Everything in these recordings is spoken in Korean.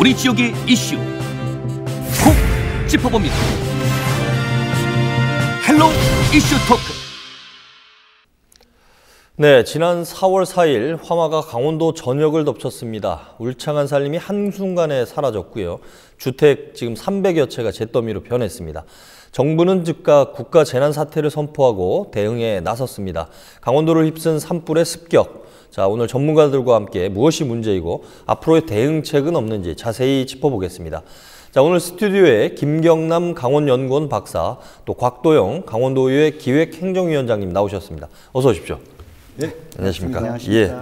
우리 지역의 이슈 콕 짚어봅니다. 헬로 이슈 토크. 네, 지난 4월 4일 화마가 강원도 전역을 덮쳤습니다. 울창한 살림이 한순간에 사라졌고요. 주택 지금 300여 채가 잿더미로 변했습니다. 정부는 즉각 국가 재난 사태를 선포하고 대응에 나섰습니다. 강원도를 휩쓴 산불의 습격. 자, 오늘 전문가들과 함께 무엇이 문제이고 앞으로의 대응책은 없는지 자세히 짚어보겠습니다. 자, 오늘 스튜디오에 김경남 강원연구원 박사, 또 곽도영 강원도의회 기획행정위원장님 나오셨습니다. 어서 오십시오. 네, 안녕하십니까? 안녕하십니까? 예.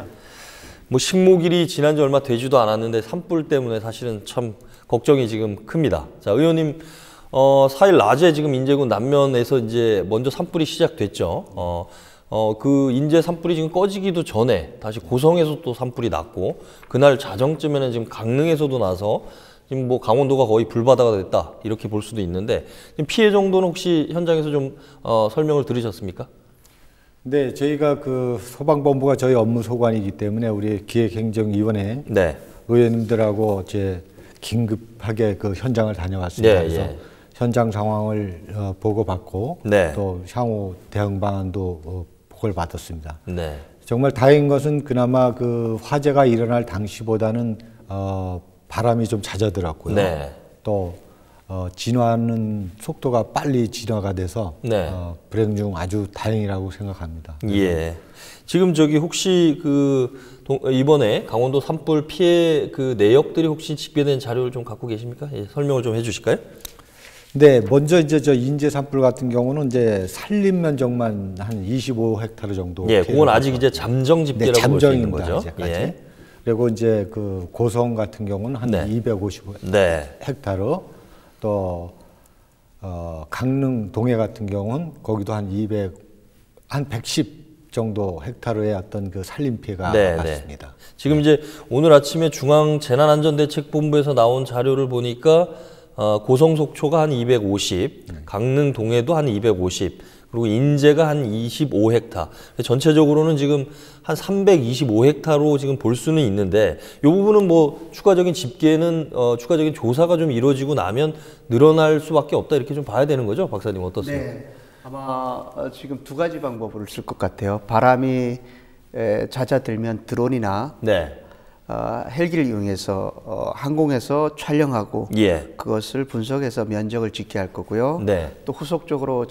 뭐 식목일이 지난 지 얼마 되지도 않았는데 산불 때문에 사실은 참 걱정이 지금 큽니다. 자, 의원님, 4일 낮에 지금 인제군 남면에서 이제 먼저 산불이 시작됐죠. 그 인제 산불이 지금 꺼지기도 전에 다시 고성에서 또 산불이 났고, 그날 자정쯤에는 지금 강릉에서도 나서 지금 뭐 강원도가 거의 불바다가 됐다 이렇게 볼 수도 있는데, 피해 정도는 혹시 현장에서 좀 설명을 들으셨습니까? 네, 저희가 그 소방본부가 저희 업무 소관이기 때문에 우리 기획행정위원회 네. 의원님들하고 이제 긴급하게 그 현장을 다녀왔습니다. 네, 그래서 예. 현장 상황을 보고받고 네. 또 향후 대응 방안도 보고를 받았습니다. 네. 정말 다행인 것은 그나마 그 화재가 일어날 당시보다는 바람이 좀 잦아들었고요. 네. 또 진화하는 속도가 빨리 진화가 돼서 네. 불행 중 아주 다행이라고 생각합니다. 예. 지금 저기 혹시 이번에 강원도 산불 피해 그 내역들이 혹시 집계된 자료를 좀 갖고 계십니까? 예, 설명을 좀 해주실까요? 네, 먼저 이제 저 인제 산불 같은 경우는 이제 산림 면적만 한 25헥타르 정도. 예, 그건 아직 이제 잠정 집계라고 볼 수 있는 거죠. 예. 그리고 이제 그 고성 같은 경우는 한 네. 250헥타르. 네. 또 강릉 동해 같은 경우는 거기도 한 110 정도 헥타르의 어떤 그 산림 피해가 네, 났습니다. 네. 지금 이제 오늘 아침에 중앙재난안전대책본부에서 나온 자료를 보니까 고성 속초가 한 250, 강릉 동해도 한 250, 그리고 인제가 한 25헥타. 전체적으로는 지금 한 325헥타로 지금 볼 수는 있는데, 이 부분은 뭐 추가적인 집계는 추가적인 조사가 좀 이루어지고 나면 늘어날 수밖에 없다 이렇게 좀 봐야 되는 거죠, 박사님 어떻습니까? 네, 아마 지금 두 가지 방법을 쓸 것 같아요. 바람이 잦아들면 드론이나 네. 헬기를 이용해서 항공에서 촬영하고 예. 그것을 분석해서 면적을 집계할 거고요. 네. 또 후속적으로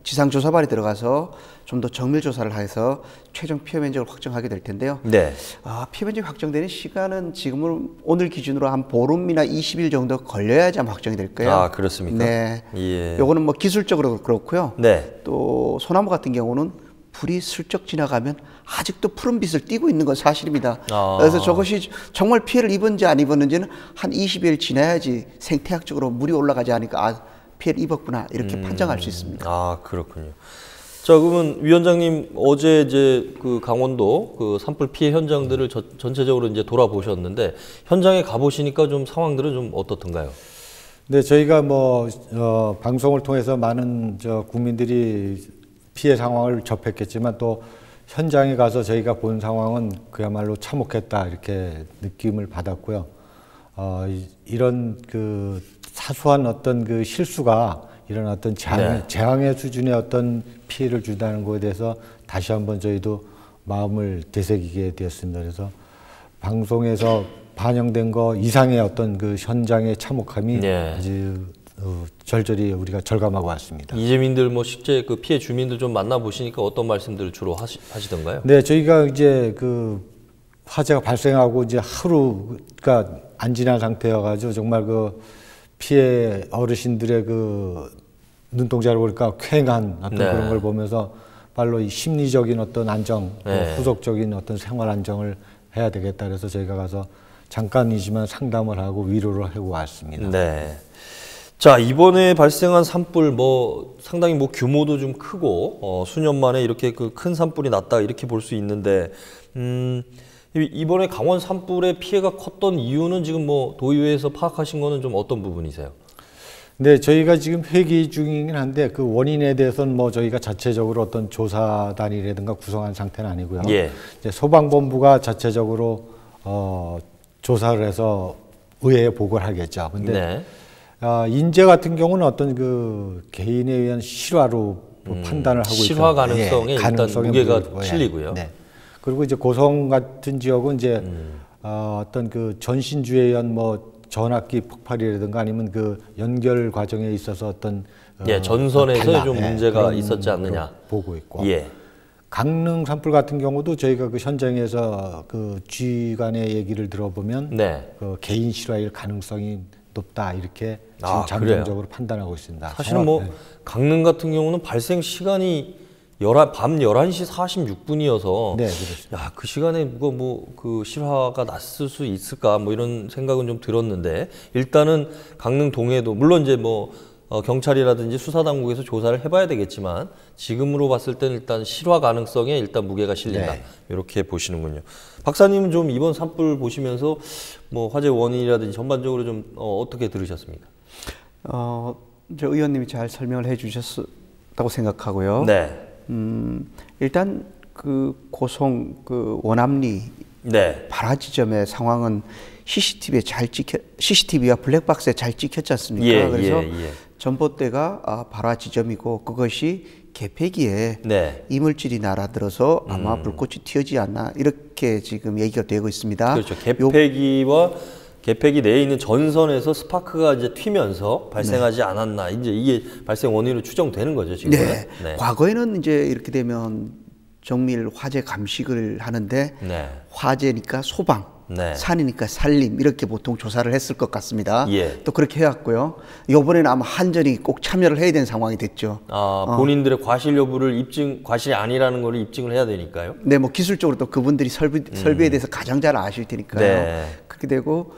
지상조사반에 들어가서 좀 더 정밀조사를 해서 최종 피해 면적을 확정하게 될 텐데요. 네. 피해 면적이 확정되는 시간은 지금은 오늘 기준으로 한 보름이나 20일 정도 걸려야지 아마 확정이 될 거예요. 아, 그렇습니까? 네. 예. 요거는 뭐 기술적으로 그렇고요. 네. 또 소나무 같은 경우는 불이 슬쩍 지나가면 아직도 푸른 빛을 띠고 있는 건 사실입니다. 그래서 저것이 정말 피해를 입은지 안 입었는지는 한 20일 지나야지 생태학적으로 물이 올라가지 않으니까 피해를 입었구나 이렇게 판정할 수 있습니다. 아, 그렇군요. 자, 그러면 위원장님 어제 이제 그 강원도 그 산불 피해 현장들을 전체적으로 이제 돌아보셨는데 현장에 가보시니까 좀 상황들은 좀 어떻던가요? 네, 저희가 뭐 방송을 통해서 많은 국민들이 피해 상황을 접했겠지만 또 현장에 가서 저희가 본 상황은 그야말로 참혹했다 이렇게 느낌을 받았고요. 이런 그 사소한 어떤 그 실수가 이런 어떤 재앙의 수준의 어떤 피해를 준다는 것에 대해서 다시 한번 저희도 마음을 되새기게 되었습니다. 그래서 방송에서 반영된 거 이상의 어떤 그 현장의 참혹함이 아주 절절히 우리가 절감하고 왔습니다. 이재민들 뭐 실제 그 피해 주민들 좀 만나 보시니까 어떤 말씀들을 주로 하시던가요? 네, 저희가 이제 그 화재가 발생하고 이제 하루가 안 지난 상태여가지고 정말 그 피해 어르신들의 그 눈동자를 보니까 쾌행한 어떤 그런 걸 보면서 빨리 이 심리적인 어떤 안정, 후속적인 어떤 생활 안정을 해야 되겠다. 그래서 저희가 가서 잠깐이지만 상담을 하고 위로를 하고 왔습니다. 네. 자, 이번에 발생한 산불 뭐 상당히 뭐 규모도 좀 크고 수년 만에 이렇게 그 큰 산불이 났다 이렇게 볼 수 있는데 이번에 강원 산불의 피해가 컸던 이유는 지금 뭐 도의회에서 파악하신 거는 좀 어떤 부분이세요? 네, 저희가 지금 회기 중이긴 한데 그 원인에 대해서는 뭐 저희가 자체적으로 어떤 조사단이라든가 구성한 상태는 아니고요. 예. 이제 소방본부가 자체적으로 조사를 해서 의회에 보고를 하겠죠. 근데 네. 인재 같은 경우는 어떤 그 개인에 의한 실화로 판단을 하고 있다. 실화 가능성에 일단 무게가 무리고요. 실리고요. 네. 그리고 이제 고성 같은 지역은 이제 어떤 그 전신주에 의한 뭐 전압기 폭발이라든가 아니면 그 연결 과정에 있어서 어떤 전선에서 탈락, 좀 문제가 그런 있었지 않느냐 보고 있고. 예. 강릉 산불 같은 경우도 저희가 그 현장에서 그 주의관의 얘기를 들어보면 네. 그 개인 실화일 가능성이 높다 이렇게 지금 아, 잠정적으로 판단하고 있습니다. 사실은 뭐 강릉 같은 경우는 발생 시간이 밤 11시 46분이어서 네, 그렇습니다. 야, 그 시간에 그 실화가 났을 수 있을까 뭐 이런 생각은 좀 들었는데 일단은 강릉 동해도 물론 이제 경찰이라든지 수사당국에서 조사를 해봐야 되겠지만 지금으로 봤을 때는 일단 실화 가능성에 일단 무게가 실린다. 네. 이렇게 보시는군요. 박사님은 좀 이번 산불 보시면서 뭐 화재 원인이라든지 전반적으로 좀 어떻게 들으셨습니까? 저 의원님이 잘 설명을 해주셨다고 생각하고요. 네. 일단 그 고성 그 원암리 네. 발화 지점의 상황은 CCTV와 블랙박스에 잘 찍혔지 않습니까? 예, 그래서 예. 전봇대가 발화 지점이고 그것이 개폐기에 네. 이물질이 날아들어서 아마 불꽃이 튀어지 않나 이렇게 지금 얘기가 되고 있습니다. 그렇죠. 개폐기 내에 있는 전선에서 스파크가 이제 튀면서 발생하지 않았나 이제 이게 발생 원인으로 추정되는 거죠 지금. 네. 과거에는 이제 이렇게 되면 정밀 화재 감식을 하는데 네. 화재니까 소방, 네. 산이니까 살림 이렇게 보통 조사를 했을 것 같습니다. 예. 또 그렇게 해왔고요. 이번에는 아마 한전이 꼭 참여를 해야 되는 상황이 됐죠. 본인들의 과실 여부를 과실이 아니라는 걸 입증을 해야 되니까요. 네, 뭐 기술적으로 또 그분들이 설비에 대해서 가장 잘 아실 테니까요. 네. 그렇게 되고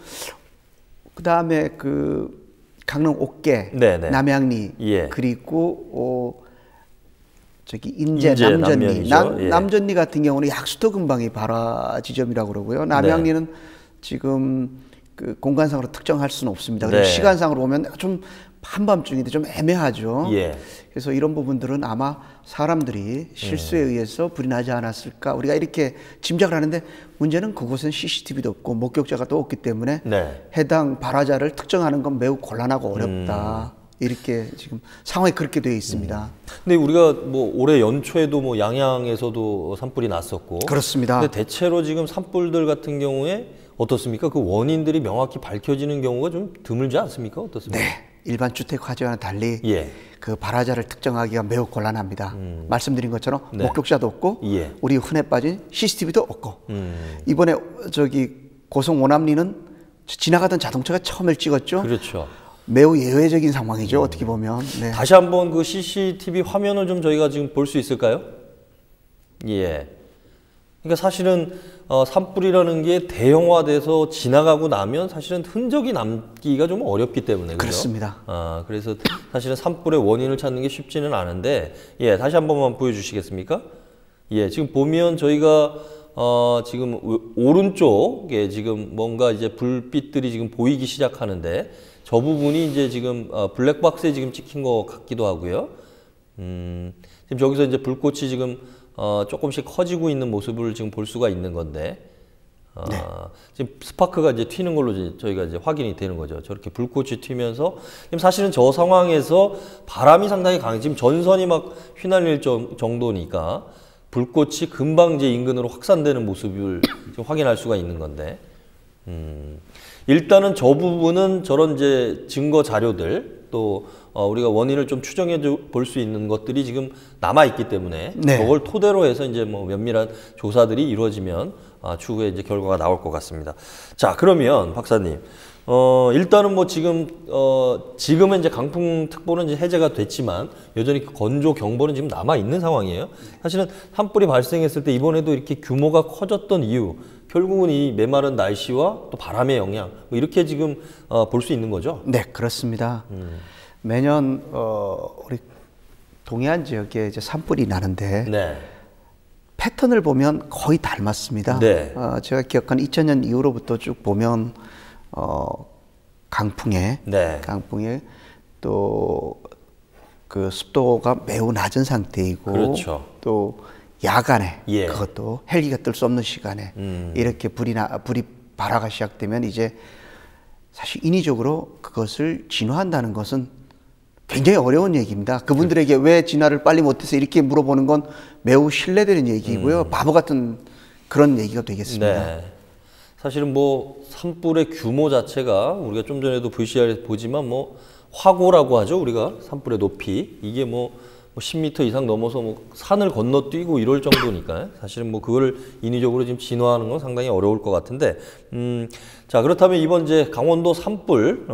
그 다음에 그 강릉 옥계, 네, 네. 남양리 예. 그리고 저기 인제 인제, 남전리, 남면이죠. 예. 남전리 같은 경우는 약수도 근방이 발화 지점이라고 그러고요. 남양리는 지금 그 공간상으로 특정할 수는 없습니다. 그리고 네. 시간상으로 보면 좀 한밤중인데 좀 애매하죠. 예. 그래서 이런 부분들은 아마 사람들이 실수에 의해서 불이 나지 않았을까 우리가 이렇게 짐작을 하는데 문제는 그곳은 CCTV도 없고 목격자가 또 없기 때문에 네. 해당 발화자를 특정하는 건 매우 곤란하고 어렵다. 이렇게 지금 상황이 그렇게 되어 있습니다. 근데 우리가 뭐 올해 연초에도 뭐 양양에서도 산불이 났었고 그렇습니다. 근데 대체로 지금 산불들 같은 경우에 어떻습니까? 그 원인들이 명확히 밝혀지는 경우가 좀 드물지 않습니까? 어떻습니까? 네, 일반 주택 화재와는 달리 예. 그 발화자를 특정하기가 매우 곤란합니다. 말씀드린 것처럼 네. 목격자도 없고 예. 우리 흔해 빠진 CCTV도 없고 이번에 저기 고성 원암리는 지나가던 자동차가 처음에 찍었죠. 그렇죠. 매우 예외적인 상황이죠. 어떻게 보면. 네. 다시 한번 그 CCTV 화면을 좀 저희가 지금 볼 수 있을까요? 예. 그러니까 사실은 산불이라는 게 대형화돼서 지나가고 나면 사실은 흔적이 남기가 좀 어렵기 때문에 그죠? 그렇습니다. 그래서 사실은 산불의 원인을 찾는 게 쉽지는 않은데 예, 다시 한 번만 보여주시겠습니까? 예, 지금 보면 저희가 지금 오른쪽에 지금 뭔가 이제 불빛들이 지금 보이기 시작하는데 저 부분이 이제 지금 블랙박스에 지금 찍힌 것 같기도 하고요. 지금 저기서 이제 불꽃이 지금 조금씩 커지고 있는 모습을 지금 볼 수가 있는 건데 네. 지금 스파크가 이제 튀는 걸로 이제 저희가 이제 확인이 되는 거죠. 저렇게 불꽃이 튀면서 지금 사실은 저 상황에서 바람이 상당히 강해 지금 전선이 막 휘날릴 정도니까 불꽃이 금방 이제 인근으로 확산되는 모습을 지금 확인할 수가 있는 건데 일단은 저 부분은 저런 이제 증거 자료들 또 우리가 원인을 좀 추정해 볼 수 있는 것들이 지금 남아 있기 때문에 네. 그걸 토대로 해서 이제 뭐 면밀한 조사들이 이루어지면 추후에 이제 결과가 나올 것 같습니다. 자, 그러면 박사님, 일단은 뭐 지금은 이제 강풍특보는 이제 해제가 됐지만 여전히 건조 경보는 지금 남아 있는 상황이에요. 사실은 산불이 발생했을 때 이번에도 이렇게 규모가 커졌던 이유, 결국은 이 메마른 날씨와 또 바람의 영향, 뭐 이렇게 지금 볼 수 있는 거죠. 네, 그렇습니다. 매년 우리 동해안 지역에 이제 산불이 나는데 네. 패턴을 보면 거의 닮았습니다. 네. 제가 기억하는 2000년 이후로부터 쭉 보면 강풍에 네. 또 그 습도가 매우 낮은 상태이고 그렇죠. 또 야간에 예. 사실 인위적으로 그것을 진화한다는 것은 굉장히 어려운 얘기입니다. 그분들에게 왜 진화를 빨리 못해서 이렇게 물어보는 건 매우 신뢰되는 얘기이고요. 바보 같은 그런 얘기가 되겠습니다. 네. 사실은 뭐 산불의 규모 자체가 우리가 좀 전에도 VCR에서 보지만 뭐 화고라고 하죠. 우리가 산불의 높이 이게 뭐 10m 이상 넘어서 뭐 산을 건너뛰고 이럴 정도니까 사실은 뭐 그걸 인위적으로 지금 진화하는 건 상당히 어려울 것 같은데 자 그렇다면 이번 이제 강원도 산불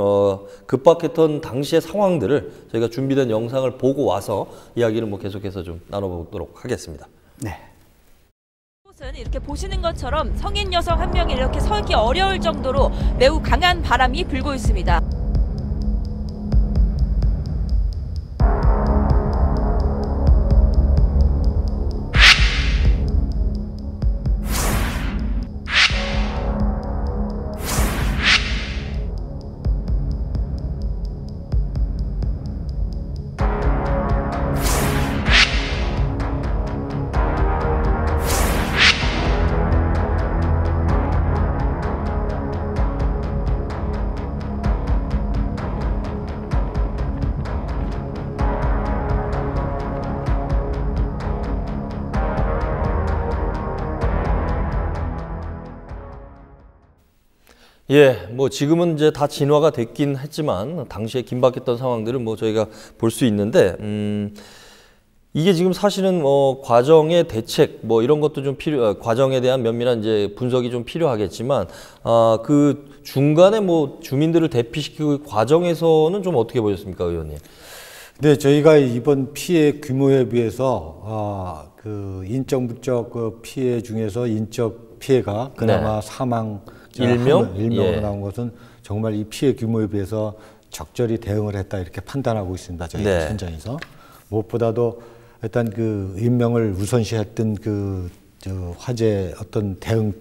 급박했던 당시의 상황들을 저희가 준비된 영상을 보고 와서 이야기를 뭐 계속해서 좀 나눠보도록 하겠습니다. 네. 이곳은 이렇게 보시는 것처럼 성인 여성 한 명이 이렇게 서기 어려울 정도로 매우 강한 바람이 불고 있습니다. 예, 뭐 지금은 이제 다 진화가 됐긴 했지만 당시에 긴박했던 상황들을 뭐 저희가 볼 수 있는데 이게 지금 사실은 뭐 과정의 대책 뭐 이런 것도 좀 과정에 대한 면밀한 이제 분석이 좀 필요하겠지만 그 중간에 뭐 주민들을 대피시키고 과정에서는 좀 어떻게 보셨습니까, 의원님? 네, 저희가 이번 피해 규모에 비해서 그 인적 물적 그 피해 중에서 인적 피해가 그나마 네. 사망 일명으로 예. 나온 것은 정말 이 피해 규모에 비해서 적절히 대응을 했다 이렇게 판단하고 있습니다. 저희 네. 현장에서 무엇보다도 일단 그 인명을 우선시했던 그 화재 어떤 대응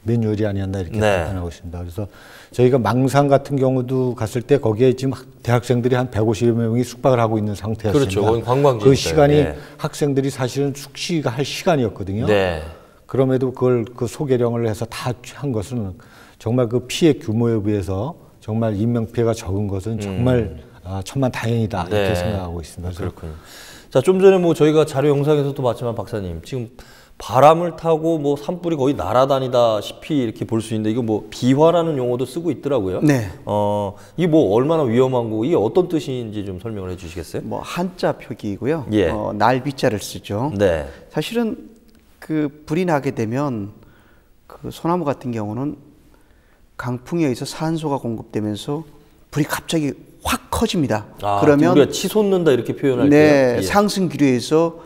매뉴얼이 아니었나 이렇게 네. 판단하고 있습니다. 그래서 저희가 망상 같은 경우도 갔을 때 거기에 지금 대학생들이 한 150여 명이 숙박을 하고 있는 상태였습니다. 그렇죠. 거긴 관광지니까요. 그 시간이 네. 학생들이 사실은 숙시가 할 시간이었거든요. 네. 그럼에도 그걸 그 소개령을 해서 다 한 것은 정말 그 피해 규모에 비해서 정말 인명 피해가 적은 것은 정말 천만다행이다 이렇게 네. 생각하고 있습니다. 그렇군요. 자, 좀 전에 뭐 저희가 자료 영상에서도 봤지만 박사님 지금 바람을 타고 뭐 산불이 거의 날아다니다시피 이렇게 볼 수 있는데 이거 뭐 비화라는 용어도 쓰고 있더라고요. 네. 이게 뭐 얼마나 위험한 거고 이게 어떤 뜻인지 좀 설명을 해주시겠어요? 뭐 한자 표기이고요. 예. 날비자를 쓰죠. 네. 사실은 그 불이 나게 되면 그 소나무 같은 경우는 강풍에 의해서 산소가 공급되면서 불이 갑자기 확 커집니다. 그러면 우리가 치솟는다 이렇게 표현할 네, 때요? 예. 상승 기류에서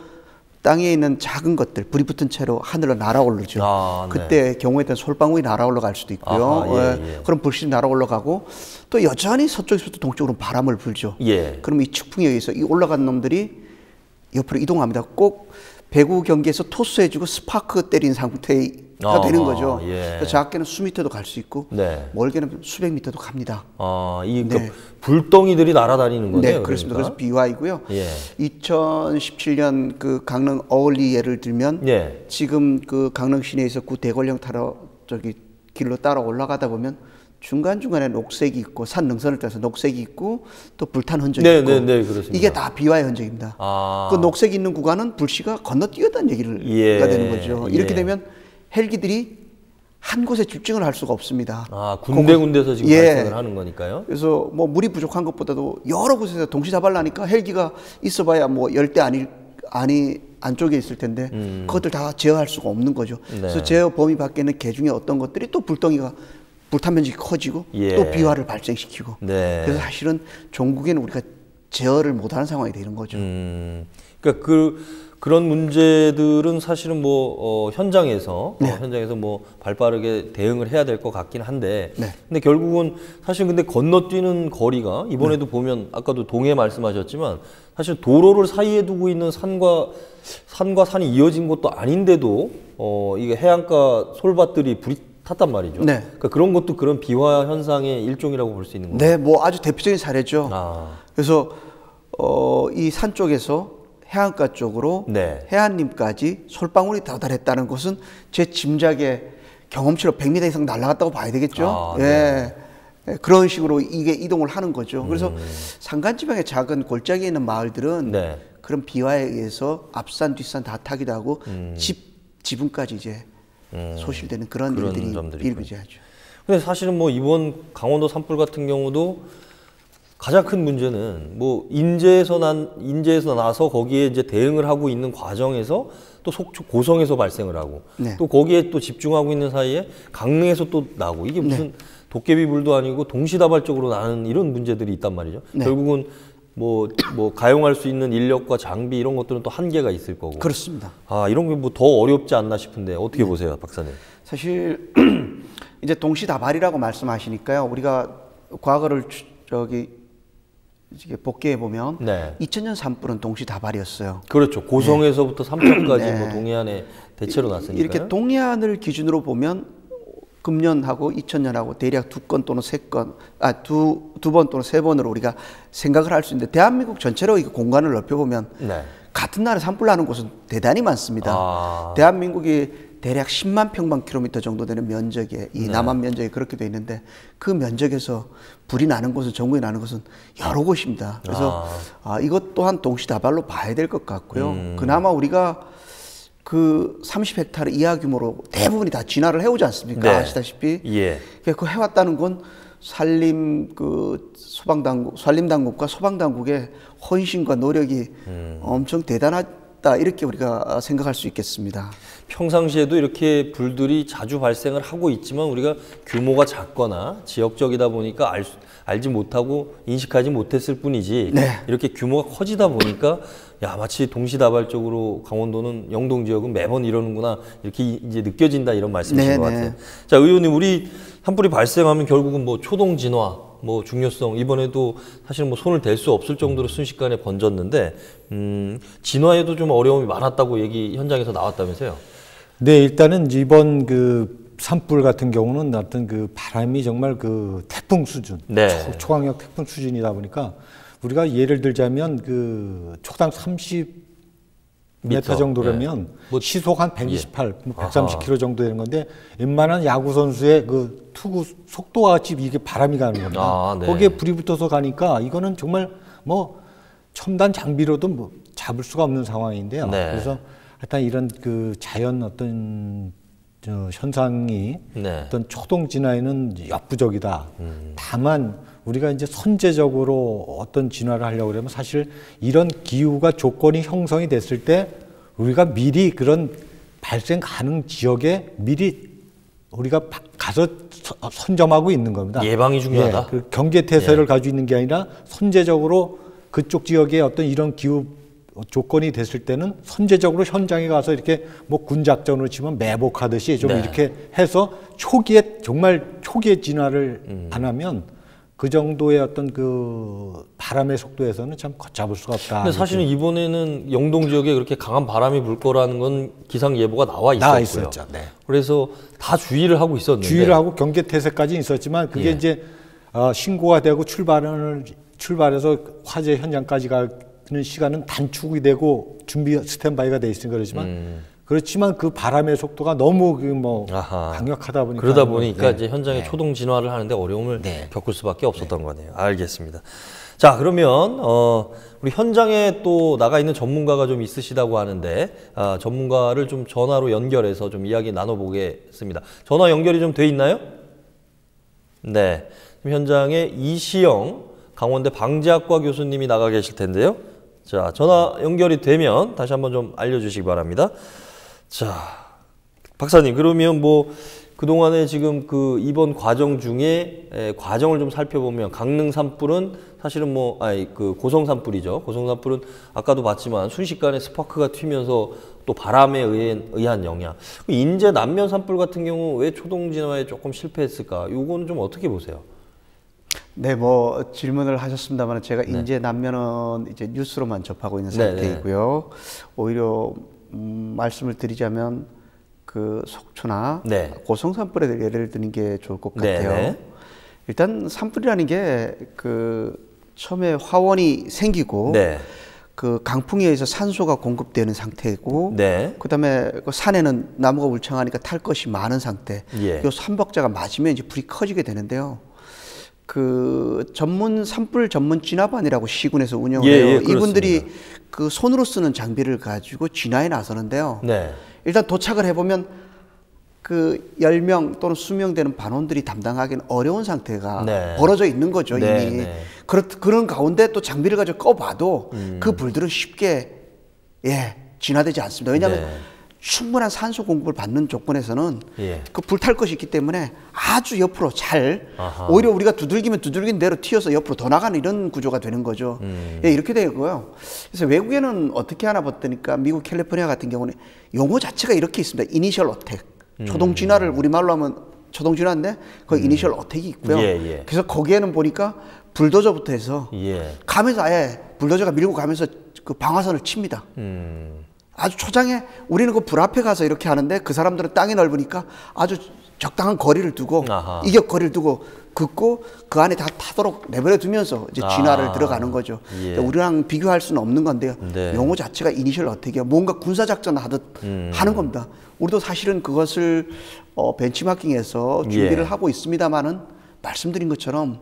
땅에 있는 작은 것들 불이 붙은 채로 하늘로 날아오르죠. 네. 그때 경우에 따라 솔방울이 날아올라갈 수도 있고요. 아하, 예. 그럼 불씨도 날아올라가고 또 여전히 서쪽에서부터 동쪽으로 바람을 불죠. 예. 그럼 이 측풍에 의해서 이 올라간 놈들이 옆으로 이동합니다. 꼭 배구 경기에서 토스해주고 스파크 때린 상태가 되는 거죠. 예. 작게는 수미터도 갈 수 있고 네. 멀게는 수백 미터도 갑니다. 이 네. 불덩이들이 날아다니는 거네요. 네, 그렇습니다. 그러니까? 그래서 비화이고요. 예. 2017년 그 강릉 어울리 예를 들면 예. 지금 그 강릉 시내에서 구 대관령 타러 저기 길로 따라 올라가다 보면 중간중간에 녹색이 있고 산 능선을 따라서 녹색이 있고 또 불탄 흔적이 있고 네, 그렇습니다. 이게 다 비화의 흔적입니다. 그 녹색이 있는 구간은 불씨가 건너뛰었다는 얘기가 되는 거죠. 이렇게 되면 헬기들이 한 곳에 집중을 할 수가 없습니다. 군데군데서 지금 발생을 하는 거니까요. 그래서 뭐 물이 부족한 것보다도 여러 곳에서 동시 잡아려니까 헬기가 있어봐야 뭐 열대 안쪽에 있을 텐데 그것들 다 제어할 수가 없는 거죠. 네. 그래서 제어 범위 밖에는 개 중에 어떤 것들이 또 불덩이가 불탄 면적이 커지고 예. 또 비화를 발생시키고 네. 그래서 사실은 종국에는 우리가 제어를 못하는 상황이 되는 거죠. 그러니까 그런 문제들은 사실은 뭐 현장에서 뭐 발빠르게 대응을 해야 될 것 같긴 한데, 네. 근데 결국은 사실 근데 건너뛰는 거리가 이번에도 보면 아까도 동해 말씀하셨지만 사실 도로를 사이에 두고 있는 산과 산이 이어진 것도 아닌데도 이게 해안가 솔밭들이 불이 탔단 말이죠. 네. 그러니까 그런 것도 그런 비화 현상의 일종이라고 볼 수 있는 거예요. 네, 뭐 아주 대표적인 사례죠. 그래서 이 산 쪽에서 해안가 쪽으로 네. 해안림까지 솔방울이 도달했다는 것은 제 짐작에 경험치로 100m 이상 날아갔다고 봐야 되겠죠. 예. 네. 그런 식으로 이게 이동을 하는 거죠. 그래서 산간지방의 작은 골짜기에 있는 마을들은 네. 그런 비와에 의해서 앞산 뒷산 다 타기도 하고 지붕까지 이제 소실되는 그런 일들이 점들이 비일비재하죠. 근데 사실은 뭐 이번 강원도 산불 같은 경우도 가장 큰 문제는 뭐 인제에서 나서 거기에 이제 대응을 하고 있는 과정에서 또 속초 고성에서 발생을 하고 네. 또 거기에 또 집중하고 있는 사이에 강릉에서 또 나고 이게 무슨 도깨비불도 아니고 동시다발적으로 나는 이런 문제들이 있단 말이죠. 네. 결국은 뭐 가용할 수 있는 인력과 장비 이런 것들은 또 한계가 있을 거고. 그렇습니다. 아, 이런 게 뭐 더 어렵지 않나 싶은데 어떻게 보세요, 박사님? 사실 이제 동시다발이라고 말씀하시니까요. 우리가 과거를 복귀해 보면 네. 2000년 산불은 동시다발이었어요. 그렇죠. 고성에서부터 삼척까지 뭐 동해안에 대체로 났으니까. 이렇게 동해안을 기준으로 보면 금년하고 2000년하고 대략 2건 또는 3건, 두 번 또는 3번으로 우리가 생각을 할 수 있는데 대한민국 전체로 이 공간을 넓혀보면 네. 같은 날에 산불 나는 곳은 대단히 많습니다. 대한민국이 대략 10만 평방킬로미터 정도 되는 면적에 이 남한 면적이 그렇게 돼 있는데 그 면적에서 불이 나는 곳은 전국에 나는 곳은 여러 곳입니다. 그래서 이것 또한 동시다발로 봐야 될 것 같고요. 그나마 우리가 그 30헥타르 이하 규모로 대부분이 다 진화를 해오지 않습니까? 네. 아시다시피. 예. 그 해왔다는 건 산림당국과 소방당국의 헌신과 노력이 엄청 대단하다 이렇게 우리가 생각할 수 있겠습니다. 평상시에도 이렇게 불들이 자주 발생을 하고 있지만 우리가 규모가 작거나 지역적이다 보니까 알지 못하고 인식하지 못했을 뿐이지 네. 이렇게 규모가 커지다 보니까 야 마치 동시다발적으로 강원도는 영동 지역은 매번 이러는구나 이렇게 이제 느껴진다 이런 말씀이신 것 같아요. 자, 의원님 우리 산불이 발생하면 결국은 뭐 초동 진화 뭐 중요성 이번에도 사실 뭐 손을 댈 수 없을 정도로 순식간에 번졌는데 진화에도 좀 어려움이 많았다고 얘기 현장에서 나왔다면서요? 네, 일단은 이번 그 산불 같은 경우는 어떤 그 바람이 정말 그 태풍 수준, 네. 초강력 태풍 수준이다 보니까 우리가 예를 들자면 그 초당 30m 정도라면 뭐 시속 한 128, 130km 정도 되는 건데 웬만한 야구 선수의 그 투구 속도와 같이 이게 바람이 가는 겁니다. 네. 거기에 불이 붙어서 가니까 이거는 정말 뭐 첨단 장비로도 뭐 잡을 수가 없는 상황인데요. 네. 그래서 하여튼 이런 그 자연 어떤 현상이 어떤 초동 진화에는 역부족이다. 다만 우리가 이제 선제적으로 어떤 진화를 하려고 그러면 사실 이런 기후가 조건이 형성이 됐을 때 우리가 미리 그런 발생 가능 지역에 미리 우리가 가서 선점하고 있는 겁니다. 예방이 중요하다. 예, 그 경계태세를 가지고 있는 게 아니라 선제적으로 그쪽 지역에 어떤 이런 기후 조건이 됐을 때는 선제적으로 현장에 가서 이렇게 뭐 군작전으로 치면 매복하듯이 좀 이렇게 해서 초기에 정말 초기에 진화를 안 하면 그 정도의 어떤 그 바람의 속도에서는 참 걷잡을 수가 없다. 근데 사실은 이번에는 영동 지역에 그렇게 강한 바람이 불 거라는 건 기상 예보가 나와 있었죠. 네. 그래서 다 주의를 하고 있었는데 주의를 하고 경계태세까지 있었지만 그게 이제 신고가 되고 출발해서 화재 현장까지 가는 시간은 단축이 되고 준비 스탠바이가 돼 있으니까 그렇지만 그 바람의 속도가 너무 강력하다 보니까 그러다 보니까 이제 현장에 초동 진화를 하는데 어려움을 겪을 수밖에 없었던 거네요. 알겠습니다. 자, 그러면 우리 현장에 또 나가 있는 전문가가 좀 있으시다고 하는데 전문가를 좀 전화로 연결해서 좀 이야기 나눠보겠습니다. 전화 연결이 좀 돼 있나요? 네, 현장에 이시영 강원대 방재학과 교수님이 나가 계실 텐데요. 자, 전화 연결이 되면 다시 한번 좀 알려주시기 바랍니다. 자, 박사님, 그러면 뭐 그동안에 지금 그 이번 과정 중에 과정을 좀 살펴보면 강릉 산불은 사실은 그 고성 산불이죠. 고성 산불은 아까도 봤지만 순식간에 스파크가 튀면서 또 바람에 의한 영향. 인제 남면 산불 같은 경우 왜 초동 진화에 조금 실패했을까? 요거는 좀 어떻게 보세요? 네, 뭐 질문을 하셨습니다만 제가 인제 남면은 이제 뉴스로만 접하고 있는 상태이고요. 오히려 말씀을 드리자면 그 속초나 고성 산불에 예를 드는 게 좋을 것 같아요. 일단 산불이라는 게 그 처음에 화원이 생기고 그 강풍에 의해서 산소가 공급되는 상태이고 그다음에 그 산에는 나무가 울창하니까 탈 것이 많은 상태. 요 삼박자가 맞으면 이제 불이 커지게 되는데요. 그 산불 전문 진화반이라고 시군에서 운영을 예, 해요. 예, 이분들이 그 손으로 쓰는 장비를 가지고 진화에 나서는데요. 네. 일단 도착을 해보면 그 10명 또는 수명 되는 반원들이 담당하기는 어려운 상태가 네. 벌어져 있는 거죠, 네, 이미. 네. 그런 가운데 또 장비를 가지고 꺼봐도 그 불들은 쉽게 진화되지 않습니다. 왜냐하면 네. 충분한 산소 공급을 받는 조건에서는 예. 그 불탈 것이 있기 때문에 아주 옆으로 아하. 오히려 우리가 두들기면 두들긴 대로 튀어서 옆으로 더 나가는 이런 구조가 되는 거죠. 이렇게 되고요. 그래서 외국에는 어떻게 하나 봤더니까 미국 캘리포니아 같은 경우는 용어 자체가 이렇게 있습니다. 이니셜 어택. 초동 진화를 우리말로 하면 초동 진화인데 그 이니셜 어택이 있고요. 예. 그래서 거기에는 보니까 불도저부터 해서 가면서 아예 불도저가 밀고 가면서 그 방화선을 칩니다. 아주 초장에 우리는 그 불 앞에 가서 이렇게 하는데 그 사람들은 땅이 넓으니까 아주 적당한 거리를 두고 이격 거리를 두고 긋고 그 안에 다 타도록 내버려 두면서 이제 진화를 들어가는 거죠. 우리랑 비교할 수는 없는 건데요. 네. 용어 자체가 이니셜 어택이야. 뭔가 군사작전 하듯 하는 겁니다. 우리도 사실은 그것을 벤치마킹해서 준비를 하고 있습니다만은 말씀드린 것처럼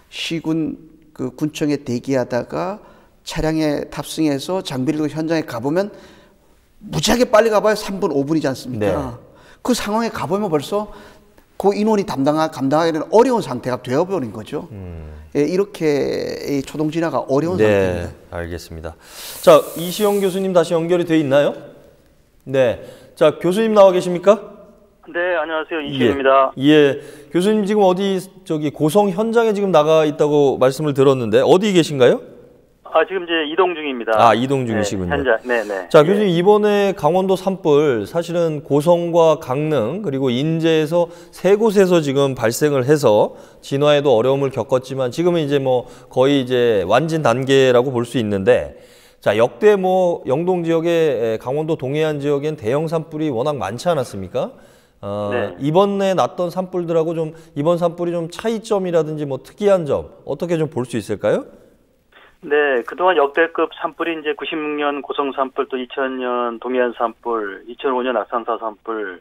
시군 그 군청에 대기하다가 차량에 탑승해서 장비를 들고 현장에 가보면 무지하게 빨리 가봐야 3분, 5분이지 않습니까? 네. 그 상황에 가보면 벌써 그 인원이 감당하기는 어려운 상태가 되어버린 거죠. 이렇게 초동 진화가 어려운 상태입니다. 알겠습니다. 자, 이시영 교수님 다시 연결이 돼 있나요? 네. 자, 교수님 나와 계십니까? 네, 안녕하세요. 이시영입니다. 예. 교수님 지금 고성 현장에 지금 나가 있다고 말씀을 들었는데 어디 계신가요? 지금 이제 이동 중입니다. 이동 중이시군요. 네, 현장. 네네. 자, 교수님 이번에 강원도 산불 사실은 고성과 강릉 그리고 인제에서 세 곳에서 지금 발생을 해서 진화에도 어려움을 겪었지만 지금은 이제 뭐 거의 이제 완진 단계라고 볼 수 있는데 자, 역대 뭐 영동 지역에 강원도 동해안 지역엔 대형 산불이 워낙 많지 않았습니까? 네. 이번에 났던 산불들하고 좀 이번 산불이 좀 차이점이라든지 뭐 특이한 점 어떻게 좀 볼 수 있을까요? 네, 그동안 역대급 산불이 이제 96년 고성 산불, 또 2000년 동해안 산불, 2005년 아산사 산불,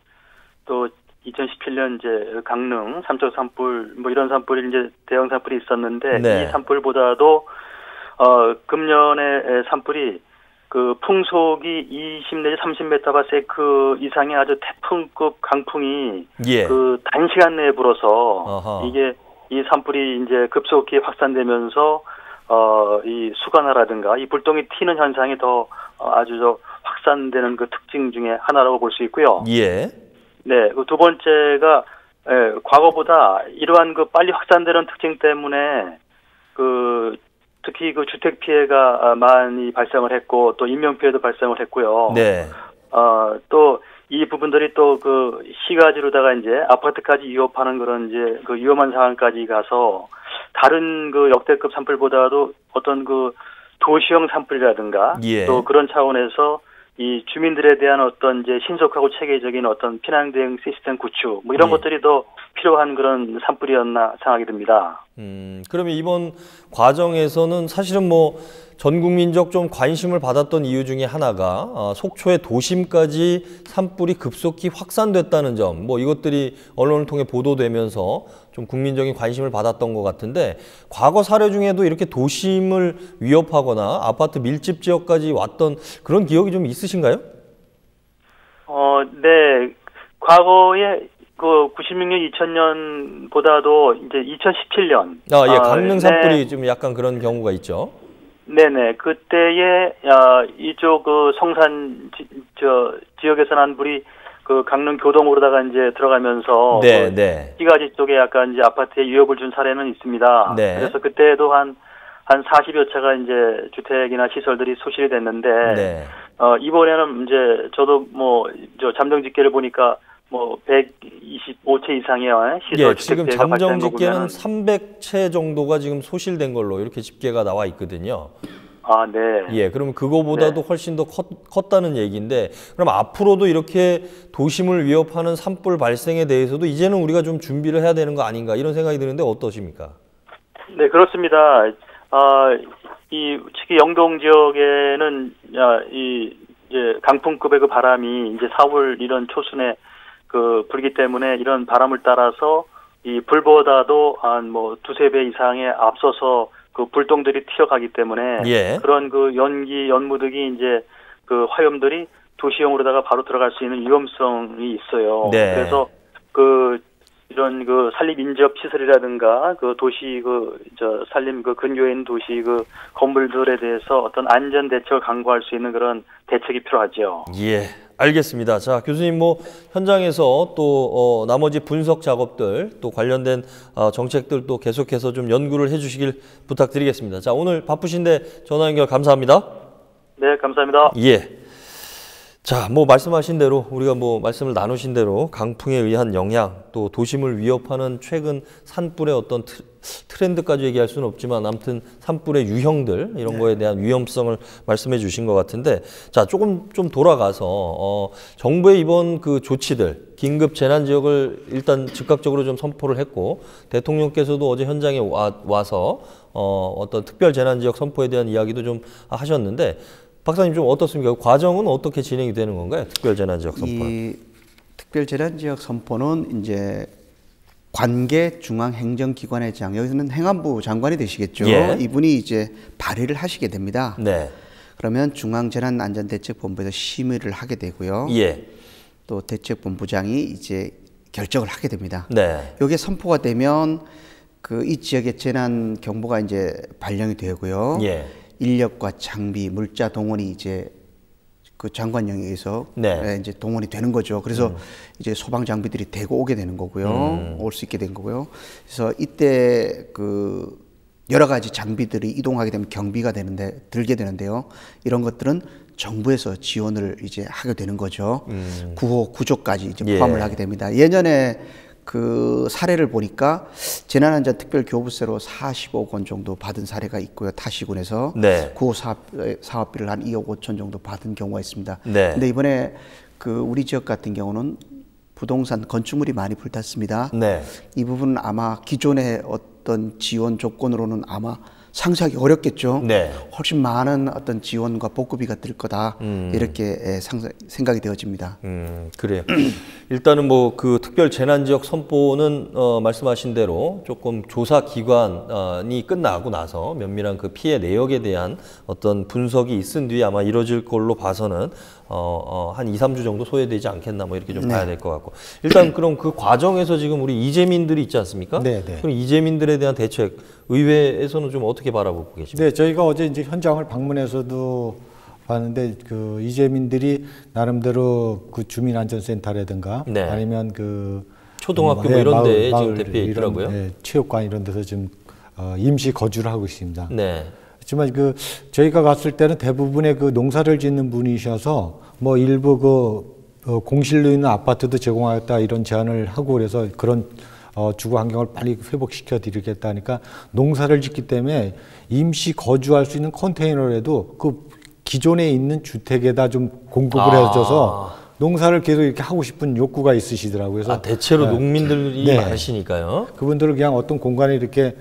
또 2017년 이제 강릉 삼척 산불 뭐 이런 산불이 이제 대형 산불이 있었는데 이 산불보다도 금년의 산불이 그 풍속이 20 내지 30m/s 이상의 아주 태풍급 강풍이 그 단시간 내에 불어서 이게 이 산불이 이제 급속히 확산되면서 이 수간화라든가 이 불똥이 튀는 현상이 더 아주 확산되는 그 특징 중에 하나라고 볼 수 있고요. 네, 그 두 번째가 과거보다 이러한 그 빨리 확산되는 특징 때문에 그 특히 그 주택 피해가 많이 발생을 했고 또 인명 피해도 발생을 했고요. 또 이 부분들이 또 그 시가지로다가 이제 아파트까지 위협하는 그런 이제 그 위험한 상황까지 가서 다른 그 역대급 산불보다도 어떤 그 도시형 산불이라든가 또 그런 차원에서 이 주민들에 대한 어떤 이제 신속하고 체계적인 어떤 피난 대응 시스템 구축 뭐 이런 것들이 더 필요한 그런 산불이었나 생각이 듭니다. 그러면 이번 과정에서는 사실은 뭐 전 국민적 좀 관심을 받았던 이유 중에 하나가 속초의 도심까지 산불이 급속히 확산됐다는 점, 뭐 이것들이 언론을 통해 보도되면서 좀 국민적인 관심을 받았던 것 같은데 과거 사례 중에도 이렇게 도심을 위협하거나 아파트 밀집 지역까지 왔던 그런 기억이 좀 있으신가요? 네. 과거에 그 96년, 2000년보다도 이제 2017년. 강릉 산불이 좀 약간 그런 경우가 있죠. 네네. 그때에 이쪽 그 성산 지역에서 난 불이 그 강릉 교동으로다가 이제 들어가면서 시가지 쪽에 약간 이제 아파트에 위협을 준 사례는 있습니다. 그래서 그때도 한 40여 채가 이제 주택이나 시설들이 소실이 됐는데 이번에는 이제 저도 뭐 잠정 집계를 보니까 뭐 125채 이상의 시설 지금 잠정 집계는 300채 정도가 지금 소실된 걸로 이렇게 집계가 나와 있거든요. 네. 그러면 그거보다도 훨씬 더 컸다는 얘기인데 그럼 앞으로도 이렇게 도심을 위협하는 산불 발생에 대해서도 이제는 우리가 좀 준비를 해야 되는 거 아닌가 이런 생각이 드는데 어떠십니까? 네, 그렇습니다. 특히 영동 지역에는 이제 강풍급의 그 바람이 이제 4월 이런 초순에 그 불기 때문에 이런 바람을 따라서 이 불보다도 한 뭐 두세 배 이상에 앞서서 그 불똥들이 튀어가기 때문에 예. 그런 그 연기 연무득이 이제 그 화염들이 도시용으로다가 바로 들어갈 수 있는 위험성이 있어요. 네. 그래서 그 이런 그 산림 인접 시설이라든가 그 도시 산림 그 근교에 있는 도시 그 건물들에 대해서 어떤 안전 대책을 강구할 수 있는 그런 대책이 필요하죠. 예, 알겠습니다. 자, 교수님 뭐 현장에서 또 나머지 분석 작업들 또 관련된 정책들 또 계속해서 좀 연구를 해주시길 부탁드리겠습니다. 자, 오늘 바쁘신데 전화 연결 감사합니다. 네, 감사합니다. 예. 자, 뭐 말씀하신 대로 우리가 뭐 말씀을 나누신 대로 강풍에 의한 영향 또 도심을 위협하는 최근 산불의 어떤 트렌드까지 얘기할 수는 없지만 아무튼 산불의 유형들 이런 거에 대한 위험성을 말씀해 주신 것 같은데 자, 조금 좀 돌아가서 정부의 이번 그 조치들 긴급 재난 지역을 일단 즉각적으로 좀 선포를 했고 대통령께서도 어제 현장에 와서 어떤 특별 재난 지역 선포에 대한 이야기도 좀 하셨는데 박사님 좀 어떻습니까? 과정은 어떻게 진행이 되는 건가요? 특별재난지역 선포는? 이 특별재난지역 선포는 이제 관계 중앙행정기관의 장, 여기서는 행안부 장관이 되시겠죠. 예. 이분이 이제 발의를 하시게 됩니다. 네. 그러면 중앙재난안전대책본부에서 심의를 하게 되고요. 예. 또 대책본부장이 이제 결정을 하게 됩니다. 네. 여기에 선포가 되면 그 이 지역의 재난 경보가 이제 발령이 되고요. 예. 인력과 장비, 물자 동원이 이제 그 장관 영역에서 네. 이제 동원이 되는 거죠. 그래서 이제 소방 장비들이 대거 오게 되는 거고요. 올 수 있게 된 거고요. 그래서 이때 그 여러 가지 장비들이 이동하게 되면 경비가 들게 되는데요. 이런 것들은 정부에서 지원을 이제 하게 되는 거죠. 구호, 구조까지 이제 포함을 하게 됩니다. 예전에 그 사례를 보니까 재난안전특별교부세로 40억 원 정도 받은 사례가 있고요. 타시군에서 네. 구호 사업비를 한 2억 5천 정도 받은 경우가 있습니다. 네. 근데 이번에 그 우리 지역 같은 경우는 부동산 건축물이 많이 불탔습니다. 네. 이 부분은 아마 기존의 어떤 지원 조건으로는 아마 상상하기 어렵겠죠. 네. 훨씬 많은 어떤 지원과 복구비가 들 거다 이렇게 생각이 되어집니다. 그래요. 일단은 뭐 그 특별 재난지역 선포는 말씀하신 대로 조금 조사 기관이 끝나고 나서 면밀한 그 피해 내역에 대한 어떤 분석이 있은 뒤에 아마 이루어질 걸로 봐서는 한 2, 3주 정도 소요되지 않겠나 뭐 이렇게 좀 봐야 될 것 같고 일단 그럼 그 과정에서 지금 우리 이재민들이 있지 않습니까? 네, 네. 그럼 이재민들에 대한 대책 의회에서는 좀 어떻게 바라보고 계십니까? 네, 저희가 어제 이제 현장을 방문해서도 봤는데 그 이재민들이 나름대로 그 주민안전센터라든가 네. 아니면 그 초등학교 뭐 이런 데 지금 대피해 있더라고요. 네, 체육관 이런 데서 지금 임시 거주를 하고 있습니다. 네. 하지만 그 저희가 갔을 때는 대부분의 그 농사를 짓는 분이셔서 뭐 일부 그 공실로 있는 아파트도 제공하겠다 이런 제안을 하고 그래서 그런 주거 환경을 빨리 회복시켜 드리겠다니까 농사를 짓기 때문에 임시 거주할 수 있는 컨테이너라도 그 기존에 있는 주택에다 좀 공급을 해줘서 농사를 계속 이렇게 하고 싶은 욕구가 있으시더라고요. 그래서 대체로 농민들이 많으시니까요. 그분들을 그냥 어떤 공간에 이렇게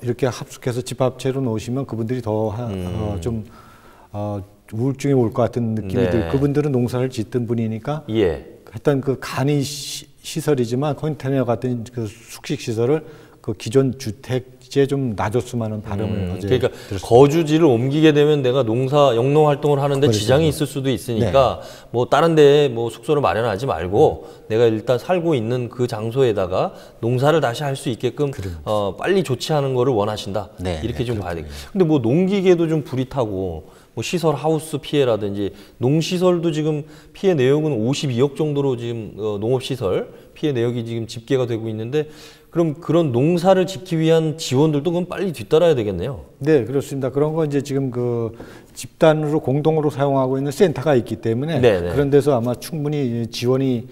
이렇게 합숙해서 집합체로 놓으시면 그분들이 더 좀 우울증이 올 것 같은 느낌이 들고 그분들은 농사를 짓던 분이니까 일단 그 간이 시설이지만 컨테이너 같은 그 숙식 시설을 그 기존 주택지에 좀 놔줬으면 하는 바람을 어제 그러니까 들었습니다. 거주지를 옮기게 되면 내가 영농 활동을 하는데 그렇죠. 지장이 있을 수도 있으니까 뭐 다른 데에 뭐 숙소를 마련하지 말고 내가 일단 살고 있는 그 장소에다가 농사를 다시 할 수 있게끔 빨리 조치하는 거를 원하신다. 이렇게 좀 봐야 되겠죠. 근데 뭐 농기계도 좀 불이 타고 뭐 시설 하우스 피해라든지 농시설도 지금 피해 내역은 52억 정도로 지금 농업시설 피해 내역이 지금 집계가 되고 있는데 그럼 그런 농사를 짓기 위한 지원들도 그럼 빨리 뒤따라야 되겠네요. 네, 그렇습니다. 그런 건 이제 지금 그 집단으로 공동으로 사용하고 있는 센터가 있기 때문에 그런 데서 아마 충분히 지원이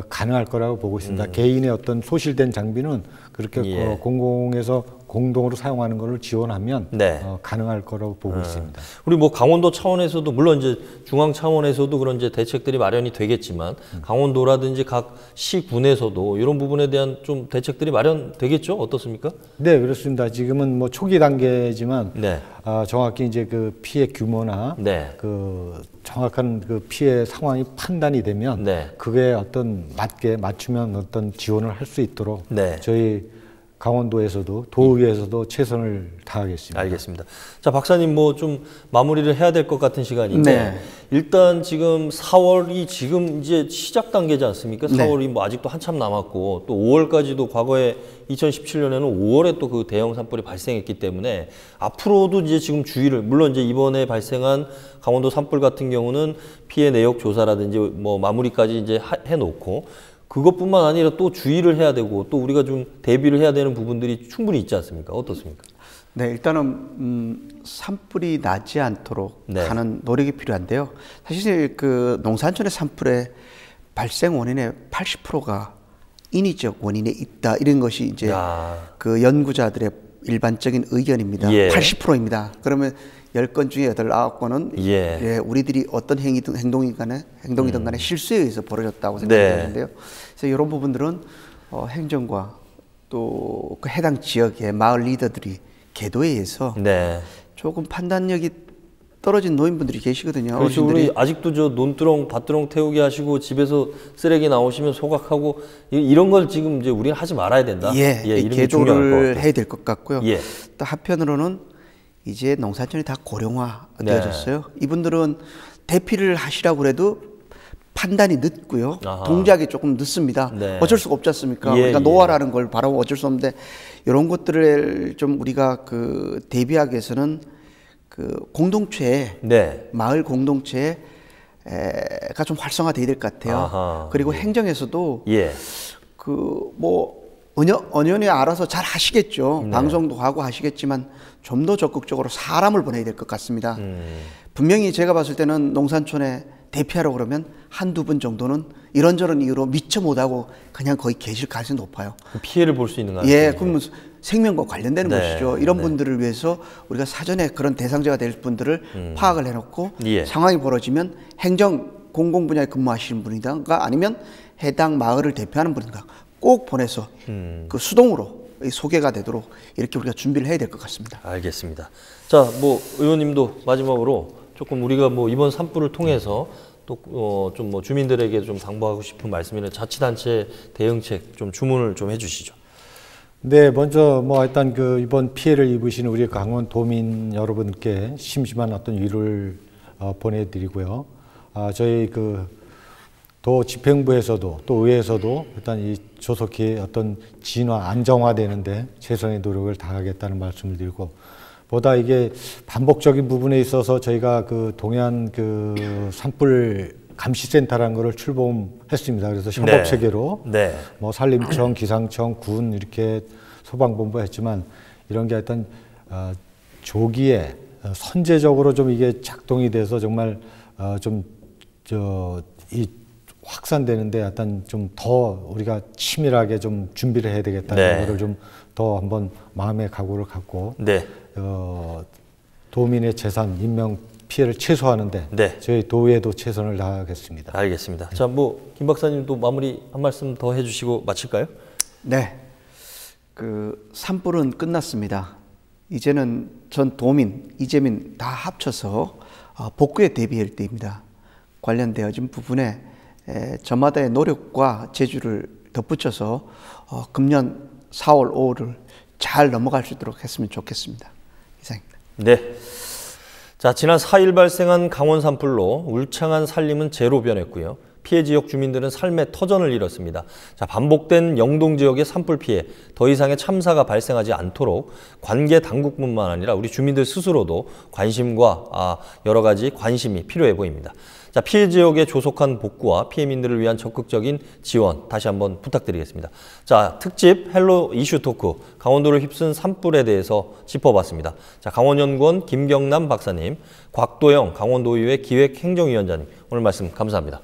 가능할 거라고 보고 있습니다. 개인의 어떤 소실된 장비는 그렇게 공공에서 공동으로 사용하는 것을 지원하면 네. 가능할 거라고 보고 있습니다. 우리 뭐 강원도 차원에서도 물론 이제 중앙 차원에서도 그런 이제 대책들이 마련이 되겠지만 강원도라든지 각 시군에서도 이런 부분에 대한 좀 대책들이 마련되겠죠? 어떻습니까? 네, 그렇습니다. 지금은 뭐 초기 단계지만 네. 정확히 이제 그 피해 규모나 네. 그 정확한 그 피해 상황이 판단이 되면 네. 그게 어떤 맞추면 어떤 지원을 할 수 있도록 네. 저희 강원도에서도 도의회에서도 최선을 다하겠습니다. 알겠습니다. 자, 박사님 뭐 좀 마무리를 해야 될 것 같은 시간인데 네. 일단 지금 4월이 지금 이제 시작 단계지 않습니까? 4월이 뭐 아직도 한참 남았고 또 5월까지도 과거에 2017년에는 5월에 또 그 대형 산불이 발생했기 때문에 앞으로도 이제 지금 주의를 물론 이제 이번에 발생한 강원도 산불 같은 경우는 피해 내역 조사라든지 뭐 마무리까지 이제 해놓고 그것뿐만 아니라 또 주의를 해야 되고 또 우리가 좀 대비를 해야 되는 부분들이 충분히 있지 않습니까? 어떻습니까? 네, 일단은 산불이 나지 않도록 네. 하는 노력이 필요한데요. 사실 그 농산촌의 산불의 발생 원인의 80%가 인위적 원인에 있다 이런 것이 이제 그 연구자들의 일반적인 의견입니다. 예. 80%입니다. 그러면 10건 중에 8, 9건은 예. 우리들이 어떤 행동이든 간에 실수에 의해서 벌어졌다고 생각되는데요. 네. 그래서 이런 부분들은 행정과 또 그 해당 지역의 마을 리더들이 계도에 의해서 네. 조금 판단력이 떨어진 노인분들이 계시거든요. 그렇죠. 우리 아직도 저 논두렁, 밭두렁 태우게 하시고 집에서 쓰레기 나오시면 소각하고 이런 걸 지금 이제 우리는 하지 말아야 된다. 예, 이런 게 계도를 해야 될 것 같고요. 예. 또 한편으로는 이제 농산촌이 다 고령화되어졌어요. 네. 이분들은 대피를 하시라고 그래도 판단이 늦고요. 아하. 동작이 조금 늦습니다. 네. 어쩔 수가 없지 않습니까? 그러니까 노화라는 걸 바로 어쩔 수 없는데 이런 것들을 좀 우리가 그 대비하기 위해서는 그 공동체, 네. 마을 공동체가 좀 활성화돼야 될 것 같아요. 아하. 그리고 행정에서도 예. 그 뭐 언연히 알아서 잘 하시겠죠. 네. 방송도 하고 하시겠지만 좀 더 적극적으로 사람을 보내야 될 것 같습니다. 분명히 제가 봤을 때는 농산촌에 대피하라고 그러면 한두 분 정도는 이런저런 이유로 미처 못하고 그냥 거의 계실 가능성이 높아요. 피해를 볼 수 있는 가능성이. 예, 그러면 생명과 관련되는 네. 것이죠. 이런 분들을 위해서 우리가 사전에 그런 대상자가 될 분들을 파악을 해놓고 상황이 벌어지면 행정 공공 분야에 근무하시는 분이든가 아니면 해당 마을을 대표하는 분인가 꼭 보내서 그 수동으로 소개가 되도록 이렇게 우리가 준비를 해야 될 것 같습니다. 알겠습니다. 자, 뭐 의원님도 마지막으로 조금 우리가 뭐 이번 산불을 통해서 또 좀 뭐 주민들에게 좀 당부하고 싶은 말씀이나 자치단체 대응책 좀 주문을 좀 해주시죠. 네, 먼저 뭐 일단 그 이번 피해를 입으신 우리 강원도민 여러분께 심심한 어떤 위로를 보내드리고요. 저희 그 도 집행부에서도 또 의회에서도 일단 이 조속히 어떤 진화 안정화되는데 최선의 노력을 다하겠다는 말씀을 드리고. 보다 이게 반복적인 부분에 있어서 저희가 그 동해안 그 산불 감시센터라는 거를 출범했습니다. 그래서 협업 체계로 뭐 산림청, 기상청, 군 이렇게 소방본부 했지만 이런 게 하여튼 조기에 선제적으로 좀 이게 작동이 돼서 정말 좀 이 확산되는데 약간 좀 더 우리가 치밀하게 좀 준비를 해야 되겠다는 거를 좀 더 한번 마음의 각오를 갖고 도민의 재산, 인명 피해를 최소화하는데 저희 도의회도 최선을 다하겠습니다. 알겠습니다. 자, 뭐 김 박사님도 마무리 한 말씀 더 해주시고 마칠까요? 네, 그 산불은 끝났습니다. 이제는 전 도민, 이재민 다 합쳐서 복구에 대비할 때입니다. 관련되어진 부분에 저마다의 노력과 재주를 덧붙여서 금년 4월, 5월을 잘 넘어갈 수 있도록 했으면 좋겠습니다. 이상입니다. 네. 자, 지난 4일 발생한 강원 산불로 울창한 산림은 제로 변했고요. 피해 지역 주민들은 삶의 터전을 잃었습니다. 자, 반복된 영동 지역의 산불 피해, 더 이상의 참사가 발생하지 않도록 관계 당국뿐만 아니라 우리 주민들 스스로도 관심과 여러 가지 관심이 필요해 보입니다. 자, 피해 지역의 조속한 복구와 피해민들을 위한 적극적인 지원 다시 한번 부탁드리겠습니다. 자, 특집 헬로 이슈 토크 강원도를 휩쓴 산불에 대해서 짚어봤습니다. 자, 강원연구원 김경남 박사님, 곽도영 강원도의회 기획행정위원장님 오늘 말씀 감사합니다.